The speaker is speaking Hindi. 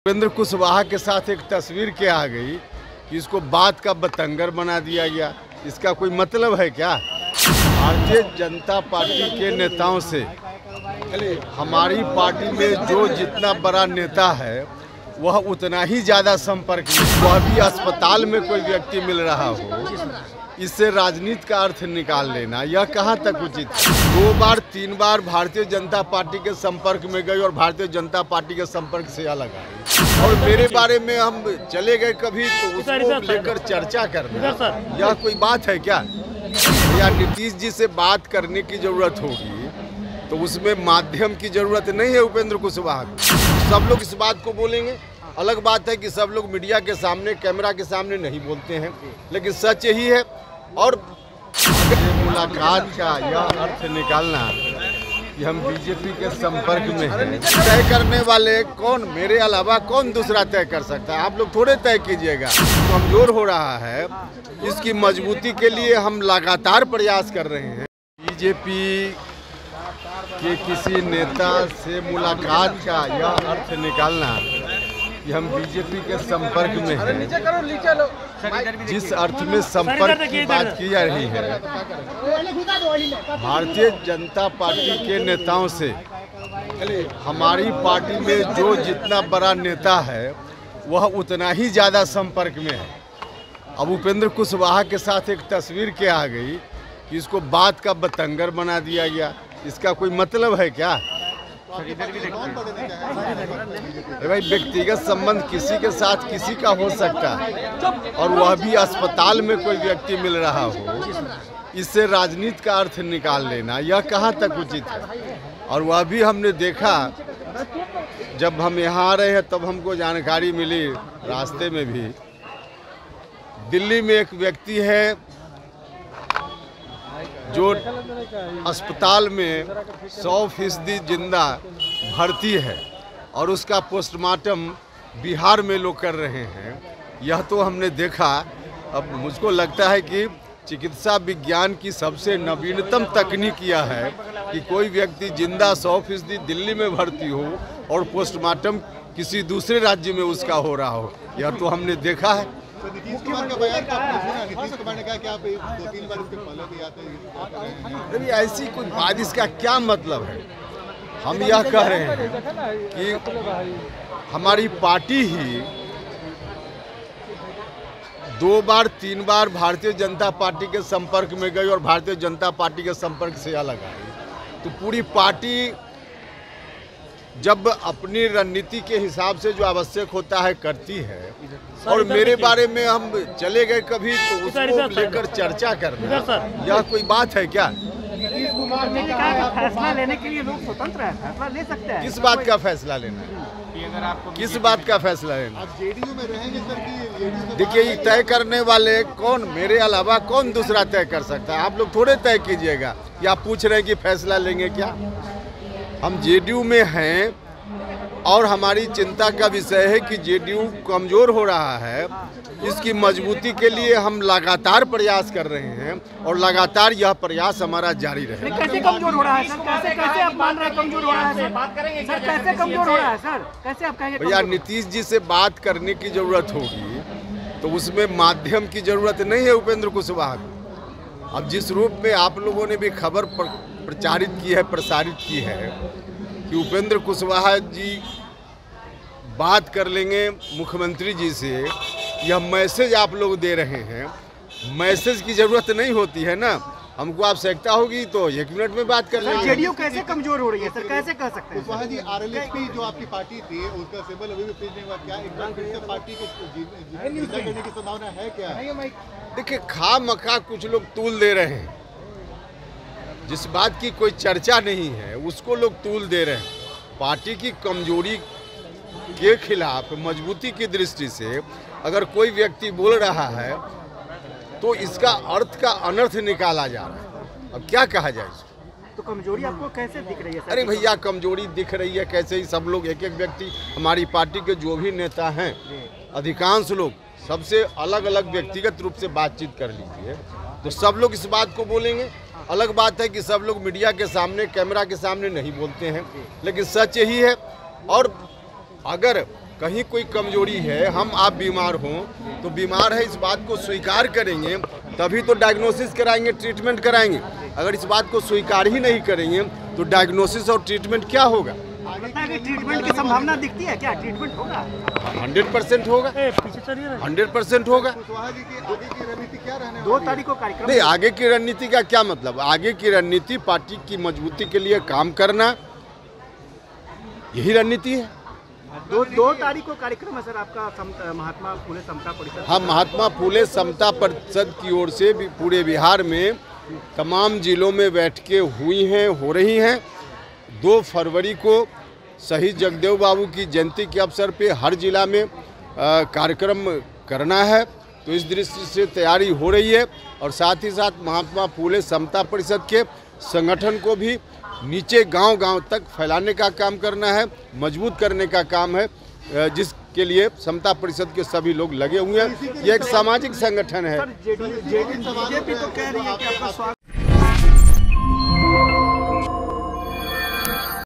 उपेंद्र कुशवाहा के साथ एक तस्वीर क्या आ गई कि इसको बात का बतंगर बना दिया गया। इसका कोई मतलब है क्या? भारतीय जनता पार्टी के नेताओं से हमारी पार्टी में जो जितना बड़ा नेता है वह उतना ही ज़्यादा संपर्क में, वह भी अस्पताल में कोई व्यक्ति मिल रहा हो, इससे राजनीति का अर्थ निकाल लेना यह कहाँ तक उचित है? 2 बार 3 बार भारतीय जनता पार्टी के संपर्क में गई और भारतीय जनता पार्टी के संपर्क से अलग आई और मेरे बारे में हम चले गए कभी तो उसको लेकर चर्चा करना यह कोई बात है क्या? या नीतीश जी से बात करने की जरूरत होगी तो उसमें माध्यम की जरूरत नहीं है उपेंद्र कुशवाहा को। सब लोग इस बात को बोलेंगे। अलग बात है कि सब लोग मीडिया के सामने, कैमरा के सामने नहीं बोलते हैं, लेकिन सच यही है। और मुलाकात का यह अर्थ निकालना कि हम बीजेपी के संपर्क में हैं, तय करने वाले कौन, मेरे अलावा कौन दूसरा तय कर सकता है? आप लोग थोड़े तय कीजिएगा। कमजोर हो रहा है, इसकी मजबूती के लिए हम लगातार प्रयास कर रहे हैं। बीजेपी के किसी नेता से मुलाकात का यह अर्थ निकालना कि हम बीजेपी के संपर्क में हैं, जिस अर्थ में संपर्क की बात की जा रही है, भारतीय जनता पार्टी के नेताओं से हमारी पार्टी में जो जितना बड़ा नेता है वह उतना ही ज़्यादा संपर्क में है। अब उपेंद्र कुशवाहा के साथ एक तस्वीर क्या आ गई कि इसको बात का बतंगर बना दिया गया। इसका कोई मतलब है क्या? भाई, व्यक्तिगत संबंध किसी के साथ किसी का हो सकता है और वह भी अस्पताल में कोई व्यक्ति मिल रहा हो, इससे राजनीति का अर्थ निकाल लेना यह कहाँ तक उचित है? और वह भी हमने देखा, जब हम यहाँ आ रहे हैं तब हमको जानकारी मिली रास्ते में भी, दिल्ली में एक व्यक्ति है जो अस्पताल में 100% जिंदा भर्ती है और उसका पोस्टमार्टम बिहार में लोग कर रहे हैं। यह तो हमने देखा। अब मुझको लगता है कि चिकित्सा विज्ञान की सबसे नवीनतम तकनीक यह है कि कोई व्यक्ति जिंदा 100% दिल्ली में भर्ती हो और पोस्टमार्टम किसी दूसरे राज्य में उसका हो रहा हो। यह तो हमने देखा है। नीतीश कुमार का बयान नीतीश कुमार ने कहा कि आप 2-3 बार इसके फॉलो भी आते हैं। अभी ऐसी कोई बात, इसका क्या मतलब है? हम यह कह रहे हैं कि हमारी पार्टी ही 2 बार 3 बार भारतीय जनता पार्टी के संपर्क में गई और भारतीय जनता पार्टी के संपर्क से अलग आई, तो पूरी पार्टी जब अपनी रणनीति के हिसाब से जो आवश्यक होता है करती है। और मेरे बारे में हम चले गए कभी तो उसको लेकर चर्चा करना यह कोई बात है क्या? नीतीश कुमार ने कहा कि फैसला लेने के लिए लोग स्वतंत्र हैं, फैसला ले सकते हैं। किस बात का फैसला लेना है? अगर आपको किस बात का फैसला लेना? आप जेडीयू में रहेंगे सर कि देखिए, ये तय करने वाले कौन, मेरे अलावा कौन दूसरा तय कर सकता है? आप लोग थोड़े तय कीजिएगा। या पूछ रहे हैं कि फैसला लेंगे क्या? हम जेडीयू में हैं और हमारी चिंता का विषय है कि जेडीयू कमजोर हो रहा है। इसकी मजबूती के लिए हम लगातार प्रयास कर रहे हैं और लगातार यह प्रयास हमारा जारी रहेगा। कैसे कमजोर हो रहा है सर? कैसे आप मान रहे हैं कमजोर हो रहा है सर? बात करेंगे सर, कैसे कमजोर हो रहा है सर? कैसे आप कहेंगे? भैया, नीतीश जी से बात करने की जरूरत होगी तो उसमें माध्यम की जरूरत नहीं है उपेंद्र कुशवाहा को। अब जिस रूप में आप लोगों ने भी खबर प्रचारित की है, प्रसारित की है कि उपेंद्र कुशवाहा जी बात कर लेंगे मुख्यमंत्री जी से, यह मैसेज आप लोग दे रहे हैं। मैसेज की जरूरत नहीं होती है ना, हमको आवश्यकता होगी तो 1 मिनट में बात कर लेंगे। जेडीयू कैसे कमजोर हो रही है सर? कैसे कह सकते हैं? कुशवाहा जी, आरएलएसपी जो आपकी पार्टी थी उसका सिंबल अभी भी पेश नहीं हुआ, क्या एक बार फिर से पार्टी को जिंदा करने की संभावना है क्या? देखिए, खामखा कुछ लोग तूल दे रहे हैं, जिस बात की कोई चर्चा नहीं है उसको लोग तूल दे रहे हैं। पार्टी की कमजोरी के खिलाफ मजबूती की दृष्टि से अगर कोई व्यक्ति बोल रहा है तो इसका अर्थ का अनर्थ निकाला जा रहा है। अब क्या कहा जाए इसको? तो कमजोरी आपको कैसे दिख रही है सर? अरे भैया, कमजोरी दिख रही है कैसे? ही सब लोग, एक एक व्यक्ति, हमारी पार्टी के जो भी नेता हैं, अधिकांश लोग सबसे अलग अलग व्यक्तिगत रूप से बातचीत कर लीजिए तो सब लोग इस बात को बोलेंगे। अलग बात है कि सब लोग मीडिया के सामने, कैमरा के सामने नहीं बोलते हैं, लेकिन सच यही है। और अगर कहीं कोई कमजोरी है, हम आप बीमार हों तो बीमार है इस बात को स्वीकार करेंगे तभी तो डायग्नोसिस कराएंगे, ट्रीटमेंट कराएंगे। अगर इस बात को स्वीकार ही नहीं करेंगे तो डायग्नोसिस और ट्रीटमेंट क्या होगा? ट्रीटमेंट की संभावना दिखती है क्या? ट्रीटमेंट होगा? 100% होगा, 100% होगा। कुशवाहा जी की आगे की रणनीति क्या रहने 2 तारीख को कार्यक्रम नहीं, आगे की रणनीति का क्या मतलब? आगे की रणनीति पार्टी की मजबूती के लिए काम करना, यही रणनीति है। 2 तारीख को कार्यक्रम है सर आपका महात्मा फुले समता परिषद। हाँ, महात्मा फुले समता परिषद की ओर से भी पूरे बिहार में तमाम जिलों में बैठकें हुई हैं, हो रही हैं। 2 फरवरी को शहीद जगदेव बाबू की जयंती के अवसर पे हर जिला में कार्यक्रम करना है, तो इस दृष्टि से तैयारी हो रही है। और साथ ही साथ महात्मा फुले समता परिषद के संगठन को भी नीचे गांव-गांव तक फैलाने का काम करना है, मजबूत करने का काम है, जिसके लिए समता परिषद के सभी लोग लगे हुए हैं। ये एक सामाजिक संगठन है। बीजेपी तो कह रही है कि आपका